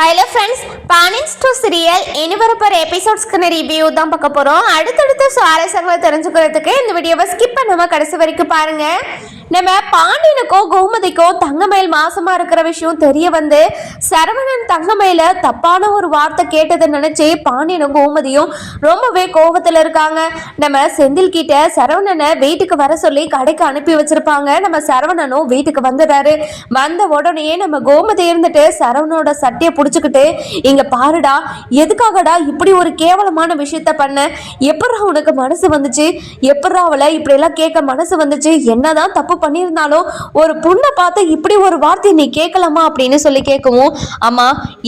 Hello friends, பானின் two serial இனி வரப்போகிற எபிசோட்ஸ்க்கான review தான் பார்க்க போகிறோம். அடுத்தடுத்த சுவாரஸ்யங்களை தெரிஞ்சுக்கிறதுக்கு இந்த வீடியோவை ஸ்கிப் பண்ணாமல் கடைசி வரைக்கும் பாருங்கள். நம்ம பாண்டியனுக்கோ கோமதிக்கோ தங்கமயில் மாசமா இருக்கிற விஷயம் தெரிய வந்து சரவணன் தங்கமயில தப்பான ஒரு வார்த்தை கேட்டதை நினைச்சு பாண்டியனும் கோமதியும் ரொம்பவே கோபத்துல இருக்காங்க. நம்ம செந்தில் கிட்ட சரவணனை வீட்டுக்கு வர சொல்லி கடைக்கு அனுப்பி வச்சிருப்பாங்க. நம்ம சரவணனும் வீட்டுக்கு வந்துடுறாரு. வந்த உடனே நம்ம கோமதி இருந்துட்டு சரவணனோட சட்டையை புடிச்சுக்கிட்டு, இங்க பாருடா, எதுக்காகடா இப்படி ஒரு கேவலமான விஷயத்த பண்ண? எப்படா உனக்கு மனசு வந்துச்சு? எப்படா அவளை இப்படி எல்லாம் கேட்க மனசு வந்துச்சு? என்னதான் தப்பு பண்ணியிருந்தாலும் ஒரு பொண்ணை பார்த்து இப்படி ஒரு வார்த்தை நீ கேட்கலாமா அப்படின்னு சொல்லி கேட்கவும், அம்மா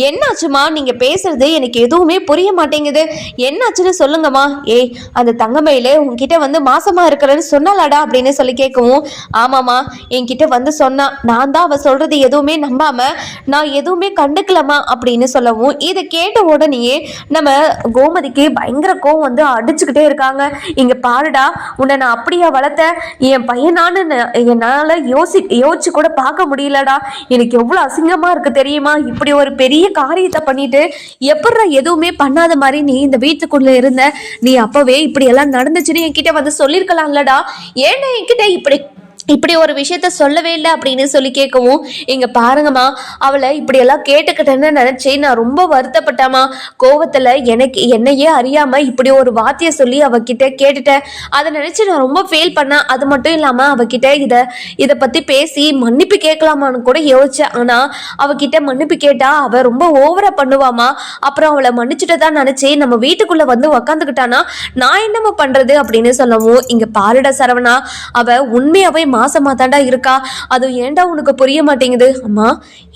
என்னாச்சுமா, நீங்க பேசுறது எனக்கு எதுவுமே புரிய மாட்டேங்குது, என்னாச்சுன்னு சொல்லுங்கம்மா. ஏய், அந்த தங்கமயில உன்கிட்ட வந்து மாசமா இருக்கிறேன்னு சொன்னாலாடா அப்படின்னு சொல்லி கேட்கவும், ஆமாம்மா என்கிட்ட வந்து சொன்னா, நான் தான் அவ சொல்றது எதுவுமே நம்பாம நான் எதுவுமே கண்டுக்கலாமா அப்படின்னு சொல்லவும், இதை கேட்ட உடனேயே நம்ம கோமதிக்கு பயங்கர கோவம் வந்து அடிச்சுக்கிட்டே இருக்காங்க. இங்க பாருடா, உன்னை நான் அப்படியா வளர்த்தேன்? என் பையனான்னு என்னால யோசிச்சு கூட பார்க்க முடியலடா. எனக்கு எவ்வளவு அசிங்கமா இருக்கு தெரியுமா? இப்படி ஒரு பெரிய காரியத்தை பண்ணிட்டு எப்படா எதுவுமே பண்ணாத மாதிரி நீ இந்த வீட்டுக்குள்ள இருந்த? நீ அப்பவே இப்படி எல்லாம் நடந்துச்சுன்னு என்கிட்ட வந்து சொல்லிருக்கலாம்லடா. ஏன்னா என்கிட்ட இப்படி ஒரு விஷயத்த சொல்லவே இல்லை அப்படின்னு சொல்லி கேட்கவும், இங்க பாருங்கம்மா, அவளை இப்படி எல்லாம் கேட்டுக்கிட்டேன்னு நினைச்சு நான் ரொம்ப வருத்தப்பட்டாமா. கோவத்துல என்னையே அறியாம இப்படி ஒரு வார்த்தையை சொல்லி அவகிட்ட கேட்டுட்டேன். அதை நினைச்சு நான் ரொம்ப ஃபீல் பண்ணேன். அது மட்டும் இல்லாம அவகிட்ட இதை பத்தி பேசி மன்னிப்பு கேட்கலாமான்னு கூட யோசிச்சேன். ஆனா அவகிட்ட மன்னிப்பு கேட்டா அவ ரொம்ப ஓவரா பண்ணுவாமா. அப்புறம் அவளை மன்னிச்சுட்டு தான் நினைச்சு நம்ம வீட்டுக்குள்ள வந்து உக்காந்துக்கிட்டானா நான் என்னம்மா பண்றது அப்படின்னு சொல்லவும், இங்க பாருடா சரவணா, அவ உண்மையாவே மாசமா தாண்டா இருக்கா. அது ஏண்டா உனக்கு புரிய மாட்டேங்குது? அம்மா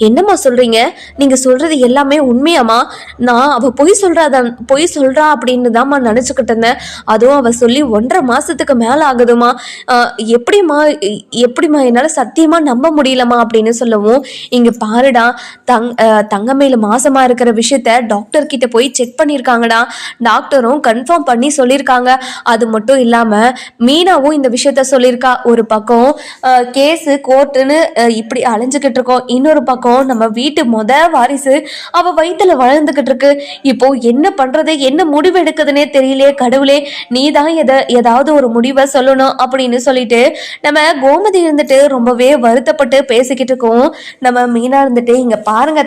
என்னம்மா சொல்றீங்க? நீங்க சொல்றது எல்லாமே உண்மையாமா? நான் அவ பொய் சொல்றா அப்படின்னு தான்மா நினைச்சுக்கிட்டு இருந்தேன். அதுவும் அவ சொல்லி 1.5 மாசத்துக்கு மேல ஆகுதுமா. எப்படிமா என்னால சத்தியமா நம்ப முடியலமா அப்படின்னு சொல்லவும், இங்க பாருடா, தங்கமயில மாசமா இருக்கிற விஷயத்த டாக்டர் கிட்ட போய் செக் பண்ணிருக்காங்கடா. டாக்டரும் கன்ஃபார்ம் பண்ணி சொல்லியிருக்காங்க. அது மட்டும் இல்லாம மீனாவும் இந்த விஷயத்த சொல்லியிருக்கா. ஒரு பக்கம் கேஸு கோர்ட்டுன்னு இப்படி அலைஞ்சுக்கிட்டு இருக்கோம், இன்னொரு பக்கம் நம்ம வீட்டு வாரிசு அவ வயிற்றுல வளர்ந்துகிட்டு இருக்கு. இப்போ என்ன பண்றது, என்ன முடிவு எடுக்குதுன்னே தெரியலையே கடவுளே, நீ தான் ஏதாவது ஒரு முடிவை சொல்லணும் அப்படின்னு சொல்லிட்டு நம்ம கோமதி இருந்துட்டு ரொம்பவே வருத்தப்பட்டு பேசிக்கிட்டு இருக்கோம். நம்ம மீனா இருந்துட்டு, இங்க பாருங்க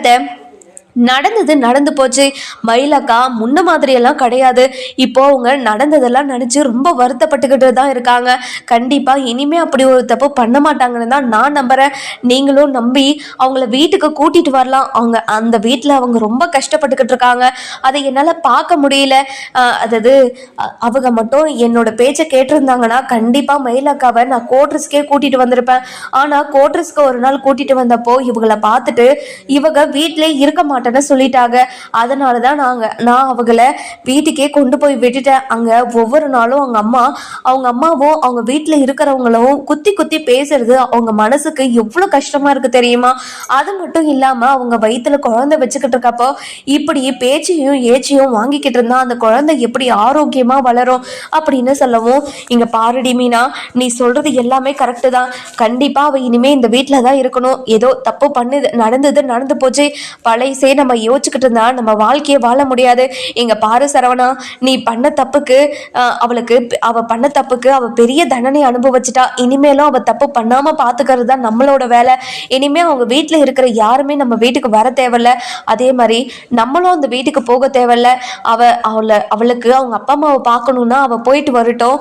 நடந்தது நடந்து போச்சு. மயிலக்கா முன்ன மாதிரியெல்லாம் கிடையாது. இப்போ அவங்க நடந்ததெல்லாம் நினச்சி ரொம்ப வருத்தப்பட்டுக்கிட்டு தான் இருக்காங்க. கண்டிப்பாக இனிமே அப்படி ஒரு தப்பு பண்ண மாட்டாங்கன்னு தான் நான் நம்புகிறேன். நீங்களும் நம்பி அவங்கள வீட்டுக்கு கூட்டிகிட்டு வரலாம். அவங்க அந்த வீட்டில் அவங்க ரொம்ப கஷ்டப்பட்டுக்கிட்டு இருக்காங்க. அதை என்னால் பார்க்க முடியல. அதாவது அவங்க மட்டும் என்னோட பேச்சை கேட்டிருந்தாங்கன்னா கண்டிப்பாக மயிலக்காவை நான் கோட்ரஸ்க்கே கூட்டிகிட்டு வந்திருப்பேன். ஆனால் கோட்ரஸ்க்கு ஒரு நாள் கூட்டிகிட்டு வந்தப்போ இவங்களை பார்த்துட்டு இவங்க வீட்டிலே இருக்க மாட்டேன் சொல்லிட்டாங்க. அதனாலதான் நான் அவங்களை வீட்டுக்கே கொண்டு போய் விட்டுட்டேன். அங்க ஒவ்வொரு நாளும் அவங்க அம்மாவும் அவங்க வீட்டுல இருக்கிறவங்களும் குத்தி குத்தி பேசுறது அவங்க மனசுக்கு எவ்வளவு கஷ்டமா இருக்கு தெரியுமா? அது மட்டும் இல்லாம அவங்க வயிற்றுல குழந்தை வச்சுக்கிட்டு இருக்கப்போ இப்படி பேச்சையும் ஏச்சியும் வாங்கிக்கிட்டு இருந்தா அந்த குழந்தை எப்படி ஆரோக்கியமா வளரும் அப்படின்னு சொல்லவும், இங்க பாருடி மீனா, நீ சொல்றது எல்லாமே கரெக்டு தான். கண்டிப்பா அவ இனிமே இந்த வீட்டுலதான் இருக்கணும். ஏதோ தப்பு நடந்து போச்சு. பழைய நம்ம யோசிச்சுக்கிட்டு இருந்தா நம்ம வாழ்க்கையை வாழ முடியாது. இங்க பாரு சரவணா, நீ பண்ண தப்புக்கு அவ பெரிய தண்டனை அனுபவிச்சுட்டா. இனிமேலும் அவ தப்பு பண்ணாம பாத்துக்கிறது தான் நம்மளோட வேலை. இனிமே அவங்க வீட்டுல இருக்கிற யாருமே நம்ம வீட்டுக்கு வர தேவையில்ல. அதே மாதிரி நம்மளும் அந்த வீட்டுக்கு போக தேவையில்ல. அவளுக்கு அவங்க அப்பா அம்மாவை பார்க்கணும்னா அவ போயிட்டு வரட்டும்,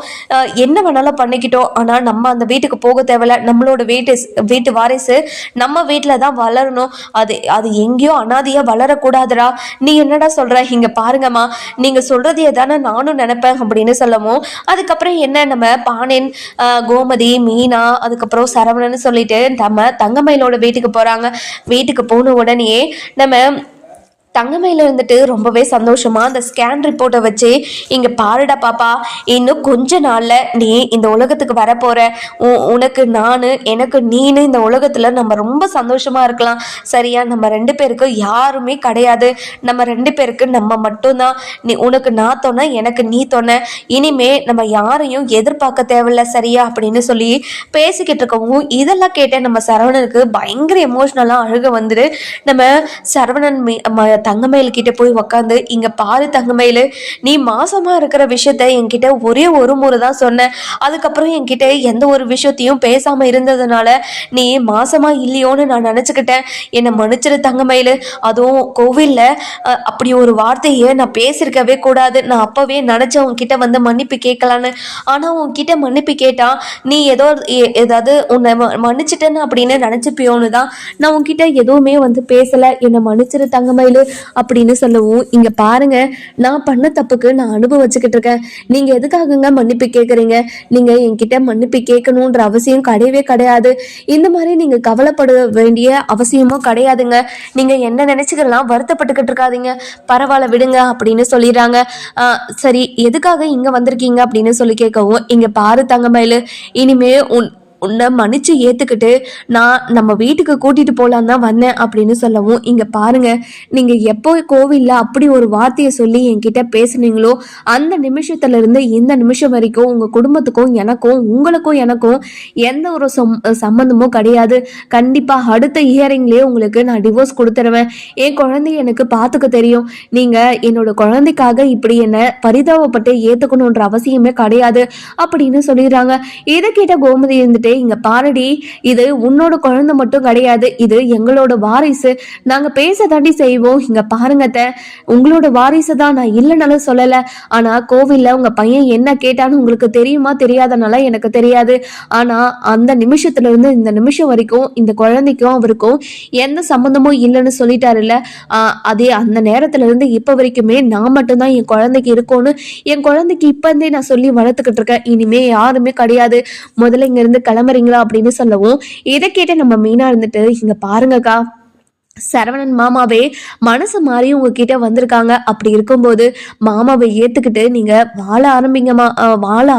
என்ன வேணாலும் பண்ணிக்கிட்டோம். ஆனா நம்ம அந்த வீட்டுக்கு போக தேவையில்ல. நம்மளோட வீட்டு வாரிசு நம்ம வீட்டுல தான் வளரணும். அது எங்கேயோ அனாதையா வளரக்கூடாதுடா. நீ என்னடா சொல்ற? இங்க பாருங்கம்மா, நீங்க சொல்றதையே தானே நானும் நினைப்பேன் அப்படின்னு சொல்லவும், அதுக்கப்புறம் என்ன, நம்ம பாண்டியன், கோமதி, மீனா, அதுக்கப்புறம் சரவணன் சொல்லிட்டு நம்ம தங்கமயிலோட வீட்டுக்கு போறாங்க. வீட்டுக்கு போன உடனே நம்ம தங்கமயில இருந்துட்டு ரொம்பவே சந்தோஷமா அந்த ஸ்கேன் ரிப்போர்ட்டை வச்சு இங்க பாருடா பாப்பா, இன்னும் கொஞ்ச நாள்ல நீ இந்த உலகத்துக்கு வரப்போற. உனக்கு நானு எனக்கு நீனு இந்த உலகத்துல நம்ம ரொம்ப சந்தோஷமா இருக்கலாம். சரியா? நம்ம 2 பேருக்கு யாருமே கிடையாது. நம்ம 2 பேருக்கு நம்ம மட்டும்தான். நீ உனக்கு நான் தொன்ன, எனக்கு நீ தொன்ன. இனிமே நம்ம யாரையும் எதிர்பார்க்க தேவையில்ல. சரியா? அப்படின்னு சொல்லி பேசிக்கிட்டு இருக்கவும் இதெல்லாம் கேட்ட நம்ம சரவணனுக்கு பயங்கர எமோஷனலா அழுக வந்துடு. நம்ம சரவணன் தங்கமயில் கிட்ட போய் உக்காந்து, இங்க பாரு தங்கமயில், நீ மாசமா இருக்கிற விஷயத்த என்கிட்ட ஒரே ஒரு முறை தான் சொன்ன. அதுக்கப்புறம் என்கிட்ட எந்த ஒரு விஷயத்தையும் பேசாம இருந்ததுனால நீ மாசமா இல்லையோன்னு நான் நினைச்சுக்கிட்டேன். என்னை மன்னிச்சிரு தங்கமயில். அதுவும் கோவில்ல அப்படி ஒரு வார்த்தையை நான் பேசியிருக்கவே கூடாது. நான் அப்பவே நினைச்சேன் உன்கிட்ட வந்து மன்னிப்பு கேட்கலான்னு. ஆனா உன்கிட்ட மன்னிப்பு கேட்டா நீ ஏதாவது உன்னை மன்னிச்சிட்டேன்னு அப்படின்னு நினைச்சுப்பியோன்னு தான் நான் உன்கிட்ட எதுவுமே வந்து பேசல. என்னை மன்னிச்சிரு தங்கமயில் அப்படின்னு சொல்லவும், இங்க பாருங்க, நான் பண்ண தப்புக்கு நான் அனுபவிச்சுக்கிட்டு இருக்கேன். நீங்க எதுக்காகங்க மன்னிப்பு கேட்குறீங்க? நீங்க என்கிட்ட மன்னிப்பு கேட்கணுன்ற அவசியம் கிடையவே கிடையாது. இந்த மாதிரி நீங்க கவலைப்பட வேண்டிய அவசியமும் கிடையாதுங்க. நீங்க என்ன நினைச்சுக்கலாம் வருத்தப்பட்டுக்கிட்டு இருக்காதீங்க. பரவாயில்ல விடுங்க அப்படின்னு சொல்லிடுறாங்க. சரி, எதுக்காக இங்க வந்திருக்கீங்க அப்படின்னு சொல்லி கேட்கவும், இங்க பாரு தங்கமயில், இனிமே உன்னை மன்னிச்சு ஏத்துக்கிட்டு நான் நம்ம வீட்டுக்கு கூட்டிட்டு போலாம் தான் வந்தேன் அப்படின்னு சொல்லவும், இங்க பாருங்க, நீங்க எப்போ கோவில்ல அப்படி ஒரு வார்த்தையை சொல்லி என்கிட்ட பேசுனீங்களோ அந்த நிமிஷத்துல இருந்து இந்த நிமிஷம் வரைக்கும் உங்க குடும்பத்துக்கும் உங்களுக்கும் எந்த ஒரு சம்பந்தமும் கிடையாது. கண்டிப்பா அடுத்த இயரிங்லயே உங்களுக்கு நான் டிவோர்ஸ் கொடுத்துருவேன். என் குழந்தைய எனக்கு பாத்துக்க தெரியும். நீங்க என்னோட குழந்தைக்காக இப்படி என்ன பரிதாபப்பட்டு ஏத்துக்கணும்ன்ற அவசியமே கிடையாது அப்படின்னு சொல்லிடுறாங்க. இதை கேட்ட கோமதி இருந்துட்டு, இங்க பாரடி, இது உன்னோட குழந்தை மட்டும் கிடையாது, இது எங்களோட வாரிசு. நாங்க பேச தாண்டி செய்வோம். இங்க பாருங்க, உங்களோட வாரிசு தான், நான் இல்லைனாலும் சொல்லல. ஆனா கோவில்ல உங்க பையன் என்ன கேட்டான்னு உங்களுக்கு தெரியுமா தெரியாதனால எனக்கு தெரியாது. ஆனா அந்த நிமிஷத்துல இருந்து இந்த நிமிஷம் வரைக்கும் இந்த குழந்தைக்கும் அவருக்கும் எந்த சம்பந்தமும் இல்லைன்னு சொல்லிட்டாருல்ல. அதே அந்த நேரத்துல இருந்து இப்ப வரைக்குமே நான் மட்டும்தான் என் குழந்தைக்கு இருக்கோன்னு என் குழந்தைக்கு இப்ப இருந்தே நான் சொல்லி வளர்த்துக்கிட்டு இருக்கேன். இனிமே யாருமே கிடையாது. முதல்ல இங்க இருந்து கிளம்புறீங்களா அப்படின்னு சொல்லவும், இதை கேட்டு நம்ம மீனா இருந்துட்டு, இங்க பாருங்கக்கா, சரவணன் மாமாவே மனசு மாறி உங்ககிட்ட வந்திருக்காங்க. அப்படி இருக்கும்போது மாமாவை ஏத்துக்கிட்டு நீங்க வாழ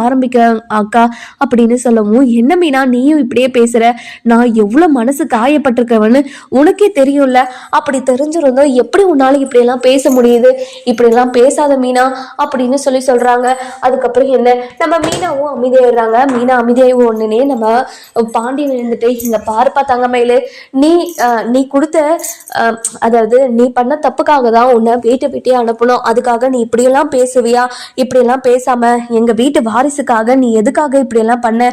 ஆரம்பிக்க அக்கா அப்படின்னு சொல்லவும், என்ன மீனா நீயும் இப்படியே பேசுற? நான் எவ்வளவு மனசு காயப்பட்டிருக்கவன்னு உனக்கே தெரியும்ல. அப்படி தெரிஞ்சிருந்தோம் எப்படி உன்னால இப்படி எல்லாம் பேச முடியுது? இப்படி எல்லாம் பேசாத மீனா அப்படின்னு சொல்றாங்க. அதுக்கப்புறம் என்ன, நம்ம மீனாவும் அமைதியாயிடுறாங்க. மீனா அமைதியாகவும் ஒண்ணுனே நம்ம பாண்டியன் இருந்துட்டு, இங்க பாருப்பா தங்கமயிலு, நீ கொடுத்த அதாவது நீ பண்ண தப்புக்காக தான் உன்னை வீட்டை விட்டே அனுப்பணும். அதுக்காக நீ இப்படியெல்லாம் பேசுவியா? இப்படியெல்லாம் பேசாம எங்க வீட்டு வாரிசுக்காக நீ எதுக்காக இப்படியெல்லாம் பண்ண?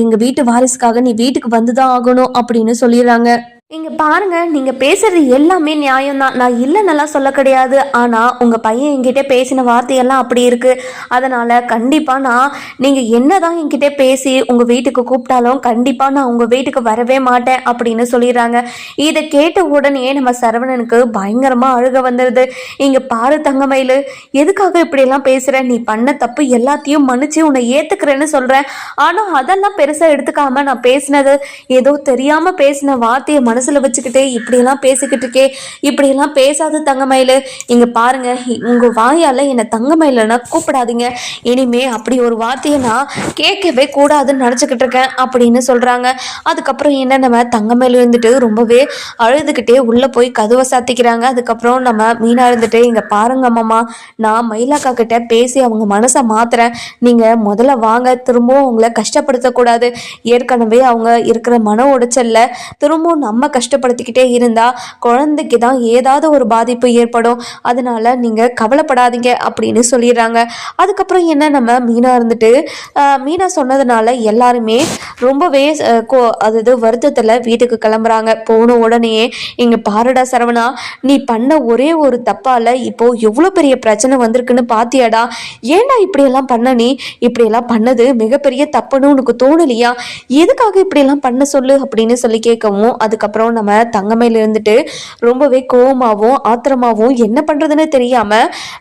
எங்க வீட்டு வாரிசுக்காக நீ வீட்டுக்கு வந்துதான் ஆகணும் அப்படின்னு சொல்லிடுறாங்க. இங்க பாருங்க, நீங்க பேசுறது எல்லாமே நியாயம்தான், நான் இல்லைன்னெல்லாம் சொல்ல கிடையாது. ஆனா உங்க பையன் என்கிட்ட பேசின வார்த்தையெல்லாம் அப்படி இருக்கு. அதனால கண்டிப்பா நீங்க என்னதான் என்கிட்ட பேசி உங்க வீட்டுக்கு கூப்பிட்டாலும் கண்டிப்பா நான் உங்க வீட்டுக்கு வரவே மாட்டேன் அப்படின்னு சொல்லிடுறாங்க. இதை கேட்ட உடனே நம்ம சரவணனுக்கு பயங்கரமா அழுக வந்துடுது. இங்க பாரு தங்கமயிலு, எதுக்காக இப்படி எல்லாம் பேசுற? நீ பண்ண தப்பு எல்லாத்தையும் மன்னிச்சு உன்னை ஏத்துக்கிறேன்னு சொல்றேன். ஆனா அதெல்லாம் பெருசா எடுத்துக்காம நான் பேசினது ஏதோ தெரியாம பேசின வார்த்தையை மனசுல வச்சுக்கிட்டே இப்படியெல்லாம் பேசிக்கிட்டு இருக்கே, இப்படியெல்லாம் பேசாத தங்கமயிலு. இங்க பாருங்க, உங்க வாயால என்னை தங்கமயிலன்னா கூப்பிடாதீங்க. இனிமே அப்படி ஒரு வார்த்தையை நான் கேட்கவே கூடாதுன்னு நினைச்சுக்கிட்டு இருக்கேன் அப்படின்னு சொல்றாங்க. அதுக்கப்புறம் என்ன, நம்ம தங்கமயில இருந்துட்டு ரொம்பவே அழுதுகிட்டே உள்ள போய் கதவை சாத்திக்கிறாங்க. அதுக்கப்புறம் நம்ம மீனா இருந்துட்டு, இங்க பாருங்க மாமா, நான் மயிலாக்கா கிட்ட பேசி அவங்க மனசை மாத்துறேன். நீங்க முதல்ல வாங்க, திரும்பவும் அவங்கள கஷ்டப்படுத்தக்கூடாது. ஏற்கனவே அவங்க இருக்கிற மன உடைச்சல்ல திரும்பவும் நம்ம கஷ்டப்படுத்திக்கிட்டே இருந்தா குழந்தைக்கு தான் ஏதாவது ஒரு பாதிப்பு ஏற்படும். அதனால நீங்க கவலைப்படாதீங்க அப்படின்னு சொல்லிடுறாங்க. அதுக்கப்புறம் என்ன, நம்ம மீனா இருந்துட்டு மீனா சொன்னதுனால எல்லாருமே ரொம்பவே அதாவது வருத்தத்துல வீட்டுக்கு கிளம்புறாங்க. போன உடனே, இங்க பாருடா சரவணா, நீ பண்ண ஒரே ஒரு தப்பால இப்போ எவ்வளவு பெரிய பிரச்சனை வந்திருக்குன்னு பாத்தியாடா? ஏன்டா இப்படியெல்லாம் பண்ண? நீ இப்படியெல்லாம் பண்ணது மிகப்பெரிய தப்புன்னு உனக்கு தோணலையா? எதுக்காக இப்படியெல்லாம் பண்ண சொல்லு அப்படின்னு சொல்லி கேட்கவும், அதுக்கப்புறம் அதுக்கப்புறம் நம்ம தங்கமயில இருந்துட்டு ரொம்பவே கோவமாகவும் ஆத்திரமாகவும் என்ன பண்றதுன்னு தெரியாம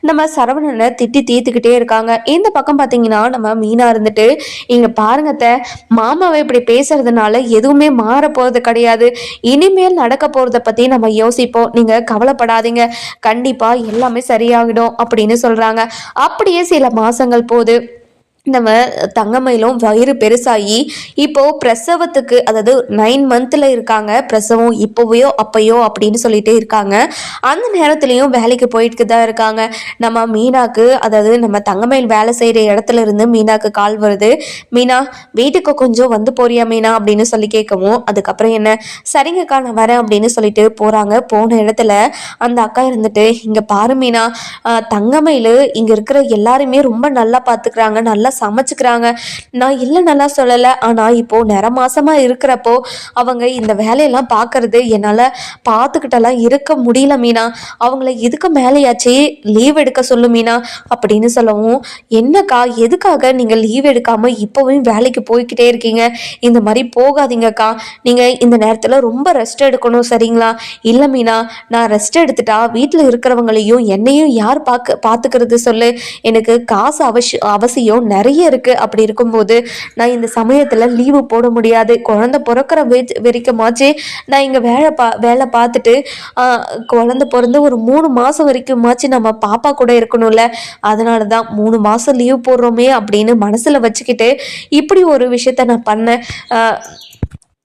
நம்ம சரவணனை திட்டி தீர்த்துக்கிட்டே இருக்காங்க. இந்த பக்கம் பாத்தீங்கன்னா நம்ம மீனா இருந்துட்டு இங்க பாருங்க மாமாவை இப்படி பேசுறதுனால எதுவுமே மாற போறது கிடையாது. இனிமேல் நடக்க போறத பத்தி நம்ம யோசிப்போம், நீங்க கவலைப்படாதீங்க, கண்டிப்பா எல்லாமே சரியாகிடும் அப்படின்னு சொல்றாங்க. அப்படியே சில மாசங்கள் போது நம்ம தங்கமயிலும் வயிறு பெருசாகி இப்போ பிரசவத்துக்கு, அதாவது 9 மந்த்ல இருக்காங்க, பிரசவம் இப்போவையோ அப்பயோ அப்படின்னு சொல்லிட்டு இருக்காங்க. அந்த நேரத்துலையும் வேலைக்கு போயிட்டு தான் இருக்காங்க. நம்ம மீனாக்கு, அதாவது நம்ம தங்கமயில் வேலை செய்கிற இடத்துல இருந்து மீனாக்கு கால் வருது. மீனா வீட்டுக்கு கொஞ்சம் வந்து போறியா மீனா அப்படின்னு சொல்லி கேட்கவும், அதுக்கப்புறம் என்ன சரிங்கக்கா நான் வரேன் அப்படின்னு சொல்லிட்டு போறாங்க. போன இடத்துல அந்த அக்கா இருந்துட்டு இங்க பாரு மீனா, தங்கமயில் இங்க இருக்கிற எல்லாருமே ரொம்ப நல்லா பார்த்துக்கிறாங்க, நல்லா சமைச்சுக்கிறாங்க. நான் இல்லை நல்லா சொல்லலை, ஆனால் இப்போ நிற மாசமா இருக்கிறப்போ அவங்க இந்த வேலையெல்லாம் பார்க்கறது என்னால் பார்த்துக்கிட்டெல்லாம் இருக்க முடியல மீனா. அவங்கள இதுக்கு மேலேயாச்சு லீவ் எடுக்க சொல்லு மீனா அப்படின்னு சொல்லவும், என்னக்கா எதுக்காக நீங்கள் லீவ் எடுக்காம இப்போவும் வேலைக்கு போய்கிட்டே இருக்கீங்க? இந்த மாதிரி போகாதீங்கக்கா, நீங்கள் இந்த நேரத்தில் ரொம்ப ரெஸ்ட் எடுக்கணும் சரிங்களா? இல்லை மீனா, நான் ரெஸ்ட் எடுத்துட்டா வீட்டில் இருக்கிறவங்களையும் என்னையும் யார் பார்த்துக்கிறது சொல்லு? எனக்கு காசு அவசியம் நிறைய இருக்கு. அப்படி இருக்கும்போது நான் இந்த சமயத்துல லீவு போட முடியாது. குழந்தை பிறக்கிற வரைக்குமாச்சு நான் இங்க வேலை பார்த்துட்டு குழந்தை பிறந்து ஒரு 3 மாசம் வரைக்குமாச்சு நம்ம பாப்பா கூட இருக்கணும்ல. அதனாலதான் 3 மாசம் லீவ் போடுறோமே அப்படின்னு மனசுல வச்சுக்கிட்டு இப்படி ஒரு விஷயத்த நான் பண்ணேன்.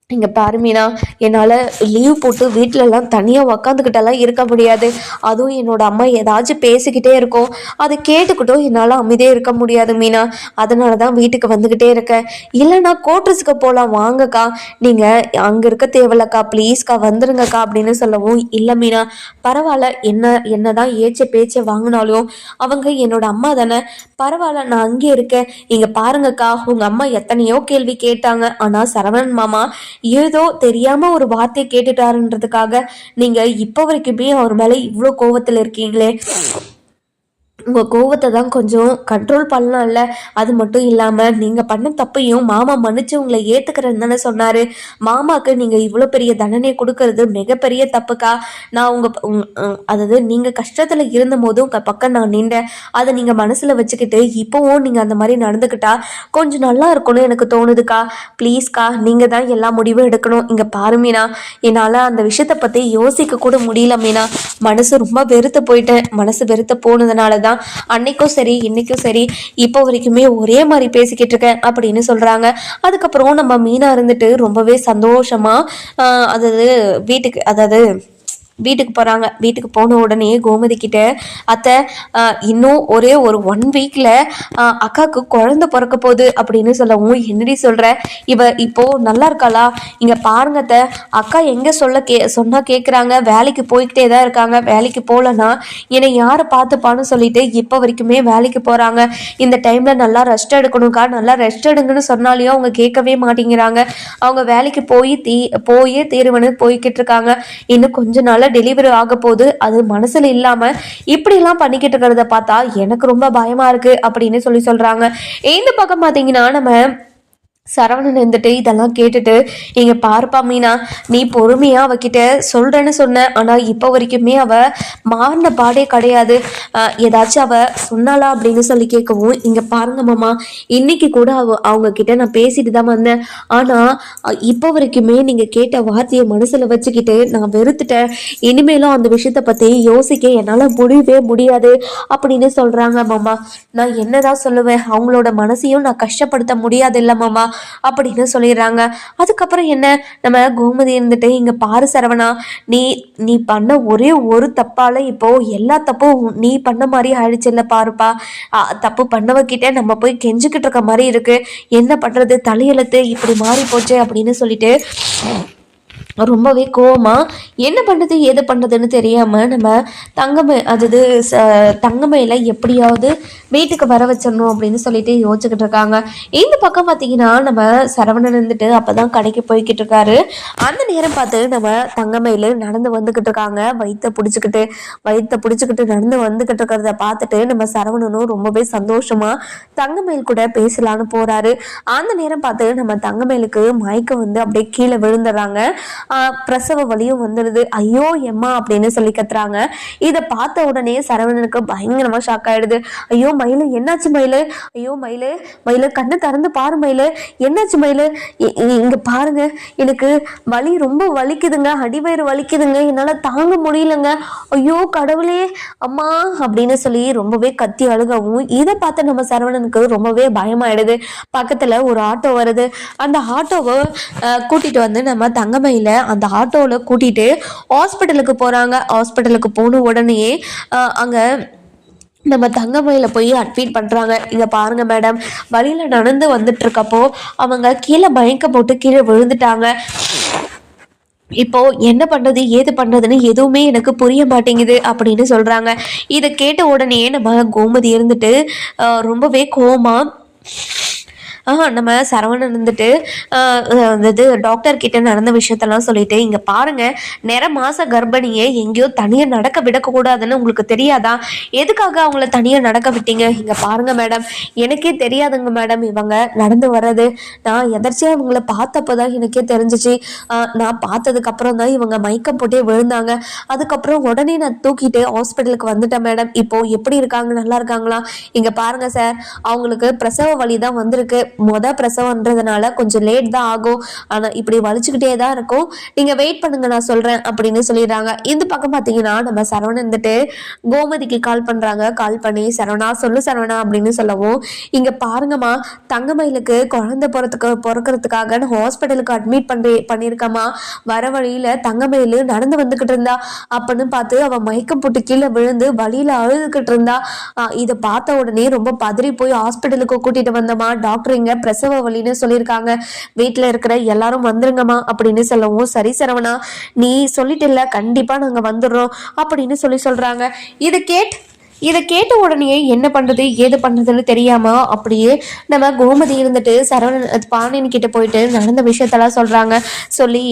இங்கே பாரு மீனா, என்னால் லீவ் போட்டு வீட்டிலலாம் தனியாக உக்காந்துக்கிட்டெல்லாம் இருக்க முடியாது. அதுவும் என்னோட அம்மா ஏதாச்சும் பேசிக்கிட்டே இருக்கும், அதை கேட்டுக்கிட்டும் என்னால் அமைதியாக இருக்க முடியாது மீனா. அதனால தான் வீட்டுக்கு வந்துக்கிட்டே இருக்கேன். இல்லைன்னா கோட்ரஸுக்கு போகலாம் வாங்கக்கா, நீங்கள் அங்கே இருக்க தேவையில்லக்கா, ப்ளீஸ்க்கா வந்துருங்கக்கா அப்படின்னு சொல்லவும், இல்லை மீனா பரவாயில்ல, என்ன தான் பேச்சை வாங்கினாலும் அவங்க என்னோட அம்மா தானே, பரவாயில்ல நான் அங்கே இருக்கேன். இங்கே பாருங்கக்கா, உங்கள் அம்மா எத்தனையோ கேள்வி கேட்டாங்க, ஆனால் சரவணன் மாமா ஏதோ தெரியாம ஒரு வார்த்தையை கேட்டுட்டாருன்றதுக்காக நீங்க இப்ப வரைக்குமே அவர் மேல இவ்வளவு கோவத்துல இருக்கீங்களே. உங்கள் கோவத்தை தான் கொஞ்சம் கண்ட்ரோல் பண்ணலாம்ல. அது மட்டும் இல்லாமல் நீங்கள் பண்ண தப்பையும் மாமா மன்னிச்சு உங்களை ஏற்றுக்கிறேன்னு தானே சொன்னார். மாமாவுக்கு நீங்கள் இவ்வளோ பெரிய தண்டனை கொடுக்கறது மிகப்பெரிய தப்புக்கா. நான் அதாவது நீங்கள் கஷ்டத்தில் இருந்த போதும் உங்கள் பக்கம் நான் நின்றேன். அதை நீங்கள் மனசில் வச்சுக்கிட்டு இப்போவும் நீங்கள் அந்த மாதிரி நடந்துக்கிட்டா கொஞ்சம் நல்லா இருக்கும்னு எனக்கு தோணுதுக்கா. ப்ளீஸ்க்கா, நீங்கள் தான் எல்லா முடிவும் எடுக்கணும். இங்கே பாரு மீனா, என்னால் அந்த விஷயத்தை பற்றி யோசிக்க கூட முடியல மீனா. மனசு ரொம்ப வெறுத்து போயிட்டேன். மனசு வெறுத்து போனதுனால தான் அன்னைக்கும் சரி இன்னைக்கும் சரி இப்போ வரைக்குமே ஒரே மாதிரி பேசிக்கிட்டு இருக்கேன் அப்படின்னு சொல்றாங்க. அதுக்கப்புறம் நம்ம மீனா இருந்துட்டு ரொம்பவே சந்தோஷமா அதாவது வீட்டுக்கு போகிறாங்க. வீட்டுக்கு போன உடனே கோமதி கிட்ட, அத்தை இன்னும் ஒரே ஒரு 1 வீக்கில் அக்காவுக்கு குழந்தை பிறக்க போகுது அப்படின்னு சொல்லவும், என்னடி சொல்கிற, இவ இப்போ நல்லா இருக்காளா? இங்கே பாருங்க அத்தை, அக்கா எங்கே சொன்னால் கேட்குறாங்க, வேலைக்கு போய்கிட்டே தான் இருக்காங்க. வேலைக்கு போகலன்னா என்னை யாரை பார்த்துப்பான்னு சொல்லிட்டு இப்போ வரைக்குமே வேலைக்கு போகிறாங்க. இந்த டைமில் நல்லா ரெஸ்ட் எடுக்கணும்க்கா, நல்லா ரெஸ்ட் எடுங்கன்னு சொன்னாலையும் அவங்க கேட்கவே மாட்டேங்கிறாங்க. அவங்க வேலைக்கு போயே தீர்வுன்னு போய்கிட்டு இருக்காங்க. இன்னும் கொஞ்ச நாள் டெலிவரி ஆக போகுது. அது மனசுல இல்லாம இப்படி எல்லாம் பண்ணிக்கிட்டு இருக்கிறத பார்த்தா எனக்கு ரொம்ப பயமா இருக்கு அப்படின்னு சொல்றாங்க. இந்த பக்கம் பாத்தீங்கன்னா நம்ம சரவணன் இருந்துட்டு இதெல்லாம் கேட்டுட்டு, இங்க பாருப்பா மீனா, நீ பொறுமையா அவகிட்ட சொல்றேன்னு சொன்ன, ஆனா இப்போ வரைக்குமே அவ மாறின பாடே கிடையாது. ஏதாச்சும் அவ சொன்னாலா அப்படின்னு சொல்லி கேட்கவும், இங்க பாருங்க மாமா, இன்னைக்கு கூட அவங்க கிட்ட நான் பேசிட்டு தான் வந்தேன். ஆனா இப்போ வரைக்குமே நீங்க கேட்ட வார்த்தையை மனசுல வச்சுக்கிட்டு நான் வெறுத்துட்டேன். இனிமேலும் அந்த விஷயத்த பத்தி யோசிக்க என்னால முடியவே முடியாது அப்படின்னு சொல்றாங்க மாமா. நான் என்னதான் சொல்லுவேன், அவங்களோட மனசையும் நான் கஷ்டப்படுத்த முடியாது இல்ல மாமா அப்படின்னு சொல்லிடுறாங்க. அதுக்கப்புறம் என்ன, நம்ம கோமதி இருந்துட்டு, இங்க பாரு சரவணா, நீ பண்ண ஒரே ஒரு தப்பால இப்போ எல்லா தப்பும் நீ பண்ண மாதிரி ஆயிடுச்சுல்ல பாருப்பா. தப்பு பண்ணவகிட்ட நம்ம போய் கெஞ்சிக்கிட்டு இருக்க மாதிரி இருக்கு. என்ன பண்றது, தலையெழுத்து இப்படி மாறி போச்சு அப்படின்னு சொல்லிட்டு ரொம்பவே கோவமா என்ன பண்ணுறது ஏது பண்ணுறதுன்னு தெரியாமல் நம்ம தங்கமையில எப்படியாவது வீட்டுக்கு வர வச்சிடணும் அப்படின்னு சொல்லிட்டு யோசிச்சுக்கிட்டு இருக்காங்க. இந்த பக்கம் பார்த்தீங்கன்னா நம்ம சரவணன் இருந்துட்டு அப்போ தான் கடைக்கு போய்கிட்டு இருக்காரு. அந்த நேரம் பார்த்து நம்ம தங்கமயில நடந்து வந்துக்கிட்டு இருக்காங்க. வயிற்ற பிடிச்சிக்கிட்டு நடந்து வந்துக்கிட்டு இருக்கிறத பார்த்துட்டு நம்ம சரவணனும் ரொம்பவே சந்தோஷமா தங்கமயில் கூட பேசலான்னு போறாரு. அந்த நேரம் பார்த்து நம்ம தங்கமயிலுக்கு மயக்கம் வந்து அப்படியே கீழே விழுந்துடுறாங்க. பிரசவ வலியும் வந்துடுது. ஐயோ எம்மா அப்படின்னு சொல்லி கத்துறாங்க. இதை பார்த்த உடனே சரவணனுக்கு பயங்கரமா ஷாக் ஆயிடுது. ஐயோ மயிலு, என்னாச்சு மயிலு? ஐயோ மயிலு, மயிலு கண்ணு திறந்து பாரு மயிலு, என்னாச்சு மயிலு? இங்க பாருங்க, எனக்கு வலி ரொம்ப வலிக்குதுங்க, அடிவயிறு வலிக்குதுங்க, என்னால தாங்க முடியலங்க. ஐயோ கடவுளே, அம்மா அப்படின்னு சொல்லி ரொம்பவே கத்தி அழுகவும், இதை பார்த்து நம்ம சரவணனுக்கு ரொம்பவே பயமாயிடுது. பக்கத்துல ஒரு ஆட்டோ வருது. அந்த ஆட்டோவை கூட்டிட்டு வந்து நம்ம தங்கமயில அந்த ஆட்டோவில் கூட்டிட்டு ஹாஸ்பிட்டலுக்கு போறாங்க. ஹாஸ்பிட்டலுக்கு போன உடனே அங்க நம்ம தங்கமயில போய் அட்மிட் பண்றாங்க. இங்க பாருங்க மேடம், வழியில நடந்து வந்துட்டு இருக்கப்போ அவங்க கீழே மயக்கம் போட்டு கீழே விழுந்துட்டாங்க. இப்போ என்ன பண்றது ஏது பண்றதுன்னு எதுவுமே எனக்கு புரிய மாட்டேங்குது அப்படின்னு சொல்றாங்க. இதை கேட்ட உடனே நம்ம கோமதி இருந்துட்டு ரொம்பவே கோவமா நம்ம சரவணன் இருந்துட்டு இது டாக்டர் கிட்ட நடந்த விஷயத்தெல்லாம் சொல்லிட்டு, இங்க பாருங்க, மாச கர்ப்பிணியை எங்கேயோ தனியா நடக்க விடக்க கூடாதுன்னு உங்களுக்கு தெரியாதா? எதுக்காக அவங்கள தனியா நடக்க விட்டீங்க? இங்க பாருங்க மேடம், எனக்கே தெரியாதுங்க மேடம் இவங்க நடந்து வர்றது. நான் எதர்ச்சியா இவங்களை பார்த்தப்பதான் எனக்கே தெரிஞ்சிச்சு. நான் பார்த்ததுக்கு அப்புறம் தான் இவங்க மயக்கம் போட்டே விழுந்தாங்க. அதுக்கப்புறம் உடனே நான் தூக்கிட்டு ஹாஸ்பிட்டலுக்கு வந்துட்டேன் மேடம். இப்போ எப்படி இருக்காங்க, நல்லா இருக்காங்களா? இங்க பாருங்க சார், அவங்களுக்கு பிரசவ வலி தான் வந்திருக்கு. பிரசவம்ன்றதுனால கொஞ்சம் லேட் தான் ஆகும். ஆனா இப்படி வலிச்சுக்கிட்டே தான் இருக்கும். நீங்க வெயிட் பண்ணுங்க, நான் சொல்றேன் அப்படின்னு சொல்லிடுறாங்க. இந்த பக்கம் பாத்தீங்கன்னா நம்ம சரவணன் வந்துட்டு கோமதிக்கு கால் பண்றாங்க. கால் பண்ணி சரவணா சொல்லு சரவணா அப்படின்னு சொல்லவும், இங்க பாருங்கம்மா, தங்கமயிலுக்கு குழந்தை பிறக்கிறதுக்காக ஹாஸ்பிட்டலுக்கு அட்மிட் பண்ணிருக்கமா. வர வழியில தங்கமயிலு நடந்து வந்துகிட்டு இருந்தா. அப்படின்னு பார்த்து அவ மயக்கம் போட்டு கீழே விழுந்து வழியில அழுதுகிட்டு இருந்தா. இதை பார்த்த உடனே ரொம்ப பதறி போய் ஹாஸ்பிட்டலுக்கு கூட்டிட்டு வந்தோமா. டாக்டர் இங்க பிரசவ வலின்னு சொல்லியிருக்காங்க, வீட்டுல இருக்கிற எல்லாரும் வந்துருங்கம்மா அப்படின்னு சொல்லவும், சரி சரவணா நீ சொல்லிட்டு கண்டிப்பா நாங்க வந்துடுறோம் அப்படின்னு சொல்றாங்க. இதை கேட்ட உடனே என்ன பண்றது ஏது பண்றதுன்னு தெரியாம அப்படியே நம்ம கோமதி இருந்துட்டு சரவணன் பாண்டியன் கிட்ட போயிட்டு நடந்த விஷயத்தெல்லாம் சொல்றாங்க. சொல்லி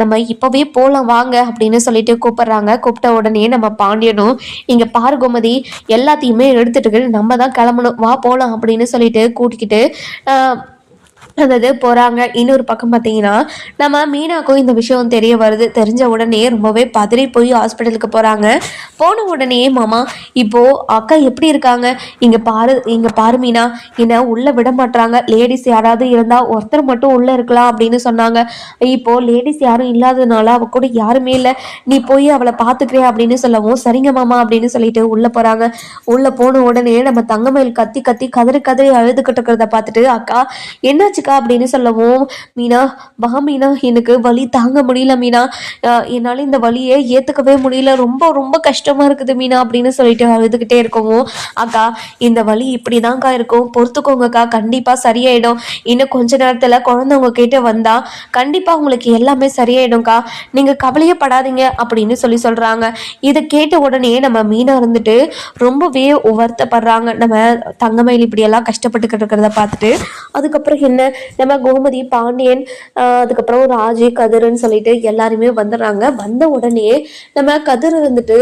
நம்ம இப்பவே போலாம் வாங்க அப்படின்னு சொல்லிட்டு கூப்பிடுறாங்க. கூப்பிட்ட உடனே நம்ம பாண்டியனும், இங்க பாரு கோமதி, எல்லாத்தையுமே எடுத்துட்டு நம்ம தான் கிளம்பணும், வா போலாம் அப்படின்னு சொல்லிட்டு கூட்டிக்கிட்டு அதாவது போறாங்க. இன்னொரு பக்கம் பார்த்தீங்கன்னா நம்ம மீனாக்கும் இந்த விஷயம் தெரிய வருது. தெரிஞ்ச உடனே ரொம்பவே பதறி போய் ஹாஸ்பிட்டலுக்கு போறாங்க. போன உடனே மாமா இப்போ அக்கா எப்படி இருக்காங்க, இங்க பாரு மீனா, என்ன உள்ள விட மாட்டாங்க. லேடிஸ் யாராவது இருந்தா ஒருத்தர் மட்டும் உள்ள இருக்கலாம் அப்படின்னு சொன்னாங்க. இப்போ லேடிஸ் யாரும் இல்லாததுனால அவ கூட யாருமே இல்லை, நீ போய் அவளை பாத்துக்கிறே அப்படின்னு சொல்லவும், சரிங்க மாமா அப்படின்னு சொல்லிட்டு உள்ள போறாங்க. உள்ள போன உடனே நம்ம தங்கமயில் கத்தி கத்தி கதறி கதறி அழுதுகிட்டு இருக்கிறத பார்த்துட்டு, அக்கா என்னாச்சுக்கா அப்படின்னு சொல்லவும், மீனா வா மீனா, எனக்கு வலி தாங்க முடியல மீனா, என்னால இந்த வலியை ஏத்துக்கவே முடியல, ரொம்ப ரொம்ப கஷ்டமா இருக்குது மீனா அப்படின்னு சொல்லிட்டு அழுதுகிட்டே இருக்கவும், அக்கா இந்த வலி இப்படிதான்க்கா இருக்கும், பொறுத்துக்கோங்கக்கா, கண்டிப்பா சரியாயிடும். இன்னும் கொஞ்ச நேரத்துல குழந்தை உங்க கிட்ட வந்தா கண்டிப்பா உங்களுக்கு எல்லாமே சரியாயிடும்க்கா, நீங்க கவலையே படாதீங்க அப்படின்னு சொல்றாங்க. இதை கேட்ட உடனே நம்ம மீனா இருந்துட்டு ரொம்பவே வருத்தப்படுறாங்க. நம்ம தங்கமயில் இப்படி எல்லாம் கஷ்டப்பட்டுக்கிட்டு இருக்கிறத பார்த்துட்டு, அதுக்கப்புறம் என்ன நம்ம கோமதி பாண்டியன் அதுக்கப்புறம் ராஜி கதிர்ன்னு சொல்லிட்டு எல்லாருமே வந்துடுறாங்க. வந்த உடனே நம்ம கதிர் இருந்துட்டு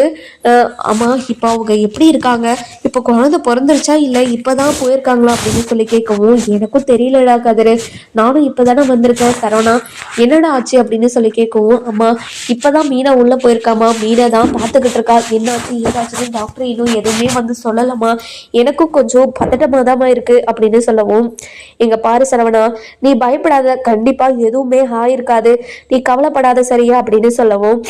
அம்மா இப்போ அவங்க எப்படி இருக்காங்க, இப்போ குழந்தை பிறந்துருச்சா இல்லை இப்போதான் போயிருக்காங்களா அப்படின்னு சொல்லி கேட்கவும், எனக்கும் தெரியலடா கதிர், நானும் இப்போதானே வந்திருக்கேன் சரவணா, என்னடா ஆச்சு அப்படின்னு சொல்லி கேட்கவும், அம்மா இப்போதான் மீனா உள்ள போயிருக்காமா, மீனா தான் பார்த்துக்கிட்டு இருக்கா, என்னாச்சு ஏதாச்சுன்னு டாக்டர் இன்னும் எதுவுமே வந்து சொல்லலாமா, எனக்கும் கொஞ்சம் பதட்டமாக தான் இருக்கு அப்படின்னு சொல்லவும், எங்க பாரு சரவணா, நீ பயப்படாத, கண்டிப்பா எதுவுமே ஆயிருக்காது, நீ கவலைப்படாத சரியா அப்படின்னு சொல்லவும்,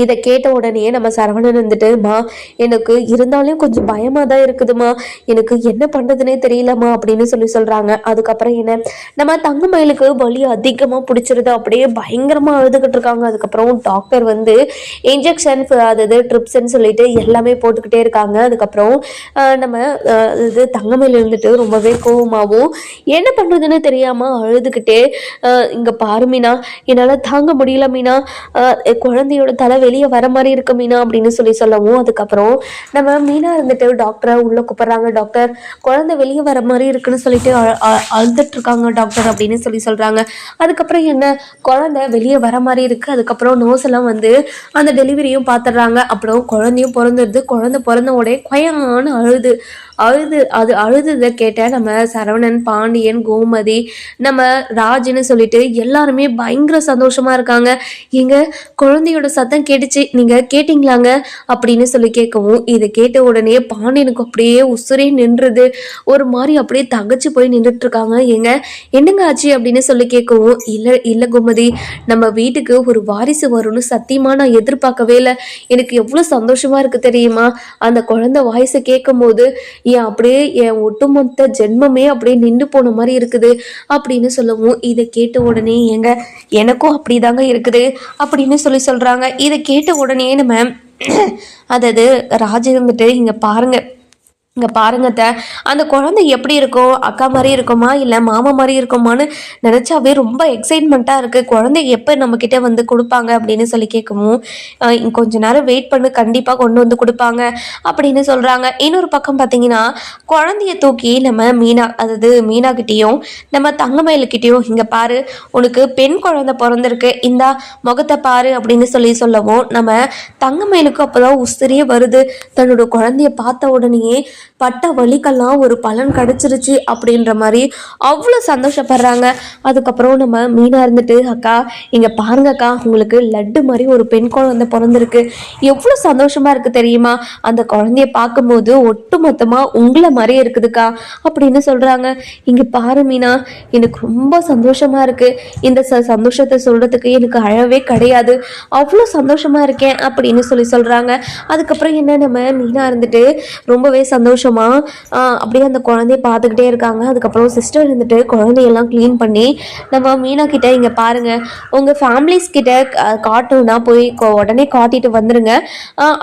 இதை கேட்ட உடனே நம்ம சரவணன் வந்துட்டுமா, எனக்கு இருந்தாலும் கொஞ்சம் பயமா தான் இருக்குதுமா, எனக்கு என்ன பண்றதுனே தெரியலமா அப்படின்னு சொல்றாங்க. அதுக்கப்புறம் என்ன நம்ம தங்கமயிலுக்கு வலி அதிகமா பிடிச்சிருது, அப்படியே பயங்கரமா அழுதுகிட்டு இருக்காங்க. அதுக்கப்புறம் டாக்டர் வந்து இன்ஜெக்ஷன், அதாவது ட்ரிப்ஸ்ன்னு சொல்லிட்டு எல்லாமே போட்டுக்கிட்டே இருக்காங்க. அதுக்கப்புறம் நம்ம இது தங்கமயில் இருந்துட்டு ரொம்பவே கோவமாகவும் என்ன பண்றதுன்னு தெரியாம அழுதுகிட்டே, இங்க பாரு மீனா, என்னால தாங்க முடியல மீனா, குழந்தையோட தலை வெளியே வர மாதிரி இருக்கு மீனா அப்படின்னு சொல்லவும், அதுக்கப்புறம் நம்ம மீனா இருந்துட்டு டாக்டரை உள்ள கூப்பிடுறாங்க. டாக்டர் குழந்தை வெளியே வர மாதிரி இருக்குன்னு சொல்லிட்டு அழுதுட்டு இருக்காங்க டாக்டர் அப்படின்னு சொல்றாங்க. அதுக்கப்புறம் என்ன குழந்தை வெளியே வர மாதிரி இருக்கு. அதுக்கப்புறம் நோஸ் எல்லாம் வந்து அந்த டெலிவரியும் பார்த்துடுறாங்க. அப்புறம் குழந்தையும் பிறந்துடுது. குழந்தை பிறந்த உடனே கொயான்னு அழுது. அழுதுதை கேட்ட நம்ம சரவணன், பாண்டியன், கோமதி, நம்ம ராஜ்னு சொல்லிட்டு எல்லாருமே பயங்கர சந்தோஷமா இருக்காங்க. எங்க குழந்தையோட சத்தம் கேட்டுச்சு, நீங்க கேட்டீங்களாங்க அப்படின்னு சொல்லி கேட்கவும், இதை கேட்ட உடனே பாண்டியனுக்கு அப்படியே உசுரே நின்றுது. ஒரு மாதிரி அப்படியே தகச்சு போய் நின்றுட்டு இருக்காங்க. ஏங்க என்னங்க ஆச்சு அப்படின்னு சொல்லி கேட்கவும், இல்ல கோமதி, நம்ம வீட்டுக்கு ஒரு வாரிசு வரும்னு சத்தியமா நான் எதிர்பார்க்கவே இல்லை. எனக்கு எவ்வளவு சந்தோஷமா இருக்கு தெரியுமா? அந்த குழந்தை வாய்ஸை கேட்கும் போது என் ஒட்டுமொத்த ஜென்மமே அப்படியே நின்று போன மாதிரி இருக்குது அப்படின்னு சொல்லவும், இதை கேட்ட உடனே ஏங்க எனக்கும் அப்படிதாங்க இருக்குது அப்படின்னு சொல்றாங்க. இதை கேட்ட உடனே நம்ம அதாவது ராஜ் இருந்துட்டு இங்க பாருங்க அந்த குழந்தை எப்படி இருக்கும், அக்கா மாதிரி இருக்குமா இல்லை மாமா மாதிரி இருக்குமான்னு நினைச்சாவே ரொம்ப எக்ஸைட்மெண்ட்டா இருக்கு. குழந்தை எப்போ நம்ம கிட்ட வந்து கொடுப்பாங்க அப்படின்னு சொல்லி கேட்கவும், கொஞ்ச நேரம் வெயிட் பண்ணு, கண்டிப்பா கொண்டு வந்து கொடுப்பாங்க அப்படின்னு சொல்றாங்க. இன்னொரு பக்கம் பார்த்தீங்கன்னா குழந்தைய தூக்கி நம்ம மீனா கிட்டேயும் நம்ம தங்கமயிலுக்கிட்டேயும், இங்க பாரு உனக்கு பெண் குழந்தை பிறந்திருக்கு, இந்தா முகத்தை பாரு அப்படின்னு சொல்லவும், நம்ம தங்கமயிலுக்கு அப்போதான் உசிரியே வருது. தன்னோட குழந்தைய பார்த்த உடனேயே பட்ட வலிக்கெல்லாம் ஒரு பலன் கிடைச்சிருச்சு அப்படின்ற மாதிரி அவ்வளோ சந்தோஷப்படுறாங்க. அதுக்கப்புறம் நம்ம மீனா இருந்துட்டு, அக்கா இங்க பாருங்கக்கா, உங்களுக்கு லட்டு மாதிரி ஒரு பெண் குழந்தை பிறந்திருக்கு, எவ்வளோ சந்தோஷமா இருக்கு தெரியுமா? அந்த குழந்தைய பார்க்கும்போது ஒட்டு மொத்தமா உங்களை மாதிரியே இருக்குதுக்கா அப்படின்னு சொல்றாங்க. இங்க பாரு மீனா, எனக்கு ரொம்ப சந்தோஷமா இருக்கு. இந்த சந்தோஷத்தை சொல்றதுக்கு எனக்கு அழவே கிடையாது, அவ்வளோ சந்தோஷமா இருக்கேன் அப்படின்னு சொல்றாங்க. அதுக்கப்புறம் என்ன, நம்ம மீனா இருந்துட்டு ரொம்பவே சந்தோஷமா அப்படியே அந்த குழந்தைய பார்த்துக்கிட்டே இருக்காங்க. அதுக்கப்புறம் சிஸ்டர் இருந்துட்டு குழந்தையெல்லாம் க்ளீன் பண்ணி நம்ம மீனா கிட்ட, இங்க பாருங்க உங்க ஃபேமிலிஸ் கிட்ட காட்டணும்னா போய் உடனே காட்டிட்டு வந்துருங்க,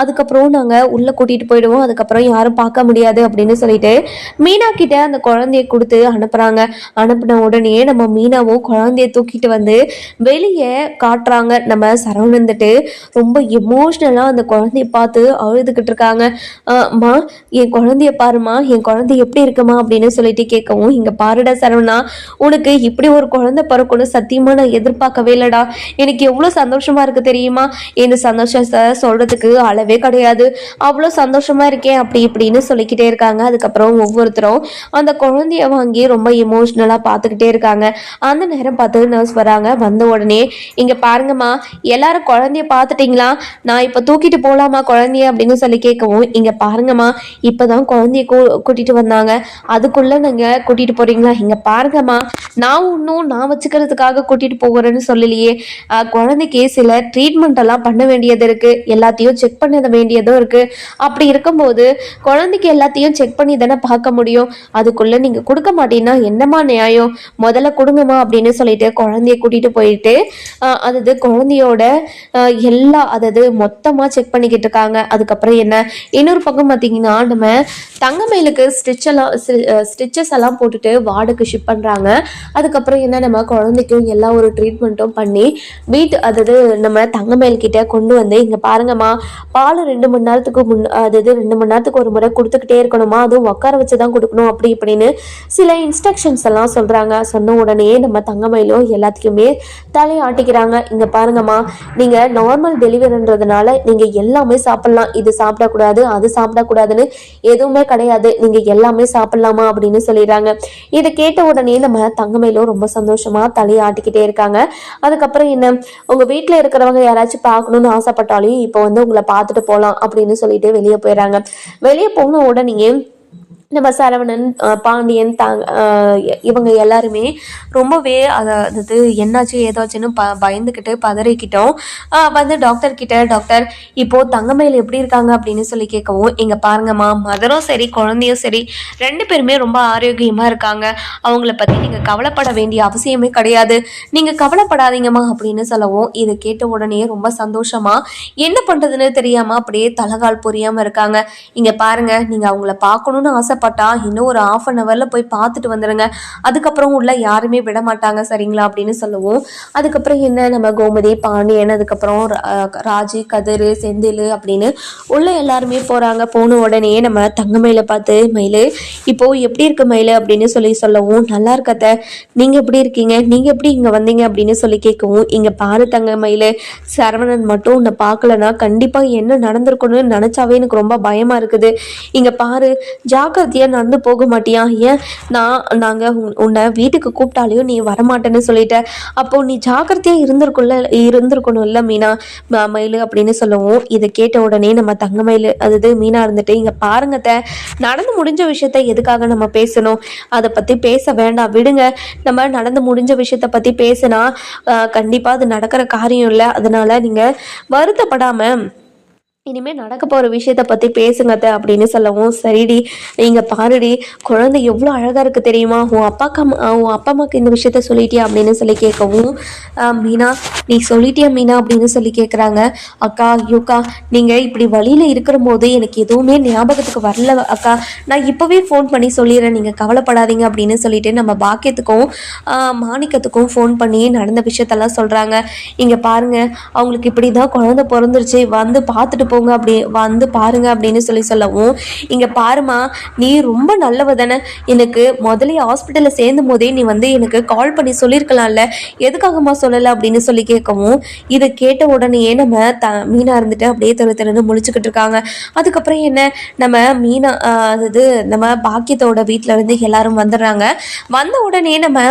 அதுக்கப்புறம் நாங்க உள்ள கூட்டிட்டு போயிடுவோம், அதுக்கப்புறம் யாரும் பார்க்க முடியாது அப்படின்னு சொல்லிட்டு மீனா கிட்ட அந்த குழந்தைய கொடுத்து அனுப்புறாங்க. அனுப்பின உடனே நம்ம மீனாவும் குழந்தைய தூக்கிட்டு வந்து வெளியே காட்டுறாங்க. நம்ம சரவணன் வந்துட்டு ரொம்ப எமோஷ்னலா அந்த குழந்தைய பார்த்து அழுதுகிட்டு இருக்காங்க. அம்மா என் குழந்தைய பாருமா, என் குழந்தை எப்படி இருக்குமா அப்படின்னு சொல்லிட்டு கேட்கவும், இங்க பாருடா சரவணா, உனக்கு இப்படி ஒரு குழந்தை பிறக்கணும் சத்தியமா நான் எதிர்பார்க்கவே இல்லடா, எனக்கு எவ்வளவு சந்தோஷமா இருக்கு தெரியுமா? இந்த சந்தோஷத்தை சொல்றதுக்கு அளவே கிடையாது, அவ்வளோ சந்தோஷமா இருக்கேன் அப்படி இப்படின்னு சொல்லிக்கிட்டே இருக்காங்க. அதுக்கப்புறம் ஒவ்வொருத்தரும் அந்த குழந்தைய வாங்கி ரொம்ப எமோஷ்னலா பார்த்துக்கிட்டே இருக்காங்க. அந்த நேரம் பார்த்து நர்ஸ் வராங்க. வந்த உடனே, இங்க பாருங்கம்மா, எல்லாரும் குழந்தைய பார்த்துட்டீங்களா? நான் இப்ப தூக்கிட்டு போலாமா குழந்தைய அப்படின்னு சொல்லி கேட்கவும், இங்க பாருங்கம்மா, இப்பதான் குழந்தைய கூட்டிட்டு வந்தாங்க, அதுக்குள்ள நீங்க கூட்டிட்டு போறீங்களா? இங்க பாருங்கம்மா, நான் வச்சுக்கிறதுக்காக கூட்டிட்டு போகிறேன்னு சொல்லலையே, குழந்தைக்கு சில ட்ரீட்மெண்ட் எல்லாம் பண்ண வேண்டியது இருக்கு, எல்லாத்தையும் செக் பண்ண வேண்டியதும் இருக்கு. அப்படி இருக்கும்போது குழந்தைக்கு எல்லாத்தையும் செக் பண்ணி தானே பார்க்க முடியும், அதுக்குள்ள நீங்க கொடுக்க மாட்டீங்கன்னா என்னமா நியாயம்? முதல்ல கொடுங்கம்மா அப்படின்னு சொல்லிட்டு குழந்தைய கூட்டிட்டு போயிட்டு அதாவது குழந்தையோட மொத்தமா செக் பண்ணிக்கிட்டு இருக்காங்க. அதுக்கப்புறம் என்ன, இன்னொரு பக்கம் பார்த்தீங்கன்னா நம்ம தங்கமயிலுக்கு ஸ்டிச்சஸ் எல்லாம் போட்டுட்டு வார்டுக்கு ஷிப் பண்றாங்க. அதுக்கப்புறம் என்ன, நம்ம குழந்தைக்கும் எல்லா ஒரு ட்ரீட்மெண்ட்டும் பண்ணி அதாவது நம்ம தங்கமயில் கிட்ட கொண்டு வந்து, இங்க பாருங்கம்மா, பால் 2 மணி நேரத்துக்கு 2 மணி நேரத்துக்கு ஒரு முறை கொடுத்துக்கிட்டே இருக்கணுமா, அதுவும் உட்கார வச்சுதான் கொடுக்கணும் அப்படி இப்படின்னு சில இன்ஸ்ட்ரக்ஷன்ஸ் எல்லாம் சொல்றாங்க. சொன்ன உடனே நம்ம தங்கமயிலும் எல்லாத்துக்குமே தலையாட்டிக்கிறாங்க. இங்க பாருங்கம்மா, நீங்க நார்மல் டெலிவரின்றதுனால நீங்க எல்லாமே சாப்பிடலாம், இது சாப்பிடக்கூடாது அது சாப்பிடக்கூடாதுன்னு எதுவுமே கிடையாது, நீங்க எல்லாமே சாப்பிடலாமா அப்படின்னு சொல்லிடுறாங்க. இதை கேட்ட உடனே நம்ம தங்கமயிலும் ரொம்ப சந்தோஷமா தலையாட்டிக்கிட்டே இருக்காங்க. அதுக்கப்புறம் என்ன, உங்க வீட்டுல இருக்கிறவங்க யாராச்சும் பார்க்கணும்னு ஆசைப்பட்டாலும் இப்போ வந்து உங்களை பார்த்துட்டு போகலாம் அப்படின்னு சொல்லிட்டு வெளியே போயிடுறாங்க. வெளியே போன உடனே நம்ம சரவணன், பாண்டியன், இவங்க எல்லாருமே ரொம்பவே அதாவது என்னாச்சு ஏதாச்சுன்னு பயந்துக்கிட்டு பதறிக்கிட்டோம். வந்து டாக்டர் கிட்ட, டாக்டர் இப்போ தங்கமயில் எப்படி இருக்காங்க அப்படின்னு சொல்லி கேட்கவும், இங்க பாருங்கம்மா, மதரும் சரி குழந்தையும் சரி 2 பேருமே ரொம்ப ஆரோக்கியமா இருக்காங்க, அவங்கள பத்தி நீங்க கவலைப்பட வேண்டிய அவசியமே கிடையாது, நீங்க கவலைப்படாதீங்கம்மா அப்படின்னு சொல்லவும், இதை கேட்ட உடனே ரொம்ப சந்தோஷமா என்ன பண்றதுன்னு தெரியாம அப்படியே தலகால் புரியாம இருக்காங்க. இங்க பாருங்க, நீங்க அவங்கள பார்க்கணும்னு ஆசைப்பட்டா இன்னும் ஒரு 1/2 hourல போய் பார்த்துட்டு வந்துடுங்க, அதுக்கப்புறம் உள்ள யாருமே விட மாட்டாங்க சரிங்களா அப்படின்னு சொல்லவும், அதுக்கப்புறம் என்ன, நம்ம கோமதி, பாண்டியன், அதுக்கப்புறம் ராஜி, கதிர், செந்தில் அப்படின்னு உள்ள எல்லாருமே போறாங்க. போன உடனே நம்ம தங்கமயில பார்த்து, மயிலு இப்போ எப்படி இருக்கு மயிலு அப்படின்னு சொல்லவும், நல்லா இருக்கத்த, நீங்க எப்படி இருக்கீங்க, நீங்க எப்படி இங்க வந்தீங்க அப்படின்னு சொல்லி கேட்கவும், இங்க பாரு தங்கமயிலு, சரவணன் மட்டும் உன்னை பார்க்கலன்னா கண்டிப்பா என்ன நடந்திருக்கணும்னு நினைச்சாவே எனக்கு ரொம்ப பயமா இருக்குது, இங்க பாரு ஜாக்கிரதையா பார்த்தியா நடந்து போக மாட்டியா? ஏன் நாங்கள் உன்னை வீட்டுக்கு கூப்பிட்டாலையும் நீ வரமாட்டேன்னு சொல்லிட்ட. அப்போ நீ ஜாக்கிரதையாக இருந்திருக்கணும்ல மீனா மயில் அப்படின்னு சொல்லவும், இதை கேட்ட உடனே நம்ம தங்கமயில் அதாவது மீனா இருந்துட்டு, இங்கே பாருங்கத்த, நடந்து முடிஞ்ச விஷயத்த எதுக்காக நம்ம பேசணும்? அதை பற்றி பேச வேண்டாம், விடுங்க. நம்ம நடந்து முடிஞ்ச விஷயத்த பற்றி பேசினா கண்டிப்பாக அது நடக்கிற காரியம் இல்லை. அதனால நீங்கள் வருத்தப்படாமல் இனிமேல் நடக்க போகிற விஷயத்த பற்றி பேசுங்கத்த அப்படின்னு சொல்லவும், சரிடி இங்கே பாருடி, குழந்தை எவ்வளோ அழகாக இருக்குது தெரியுமா? உன் அப்பா அம்மாவுக்கு இந்த விஷயத்த சொல்லிட்டியா அப்படின்னு சொல்லி கேட்கவும், மீனா நீ சொல்லிட்டியா மீனா அப்படின்னு சொல்லி கேட்குறாங்க. அக்கா ஐயோக்கா, நீங்கள் இப்படி வழியில் இருக்கிற போது எனக்கு எதுவுமே ஞாபகத்துக்கு வரல அக்கா, நான் இப்போவே ஃபோன் பண்ணி சொல்லிடுறேன், நீங்கள் கவலைப்படாதீங்க அப்படின்னு சொல்லிட்டு நம்ம பாக்கியத்துக்கும் மாணிக்கத்துக்கும் ஃபோன் பண்ணி நடந்த விஷயத்தெல்லாம் சொல்கிறாங்க. இங்கே பாருங்கள், அவங்களுக்கு இப்படி தான் குழந்தை பிறந்துருச்சு, வந்து பார்த்துட்டு போங்க, அப்படி வந்து பாருங்க அப்படின்னு சொல்லவும், இங்க பாருமா, நீ ரொம்ப நல்லவ தானே, எனக்கு முதல்ல ஹாஸ்பிட்டலில் சேர்ந்தும் போதே நீ வந்து எனக்கு கால் பண்ணி சொல்லியிருக்கலாம்ல, எதுக்காகமா சொல்லலை அப்படின்னு சொல்லி கேட்கவும், இதை கேட்ட உடனே நம்ம மீனா இருந்துட்டு அப்படியே திறந்து முழிச்சுக்கிட்டு இருக்காங்க. அதுக்கப்புறம் என்ன, நம்ம மீனா அதாவது நம்ம பாக்கியத்தோட வீட்டில இருந்து எல்லாரும் வந்துடுறாங்க. வந்த உடனே நம்ம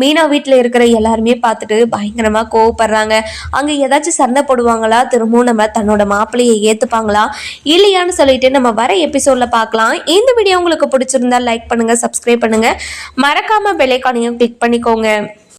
மீனா வீட்டில் இருக்கிற எல்லாருமே பார்த்துட்டு பயங்கரமா கோவப்படுறாங்க. அங்க ஏதாச்சும் சண்டை போடுவாங்களா, திரும்பவும் நம்ம தன்னோட மாப்பிள்ளையை ஏத்துப்பாங்களா இல்லையான்னு சொல்லிட்டு நம்ம வர எபிசோட்ல பார்க்கலாம். இந்த வீடியோ உங்களுக்கு பிடிச்சிருந்தா லைக் பண்ணுங்க, சப்ஸ்கிரைப் பண்ணுங்க, மறக்காம பெல் ஐகானையும் கிளிக் பண்ணிக்கோங்க.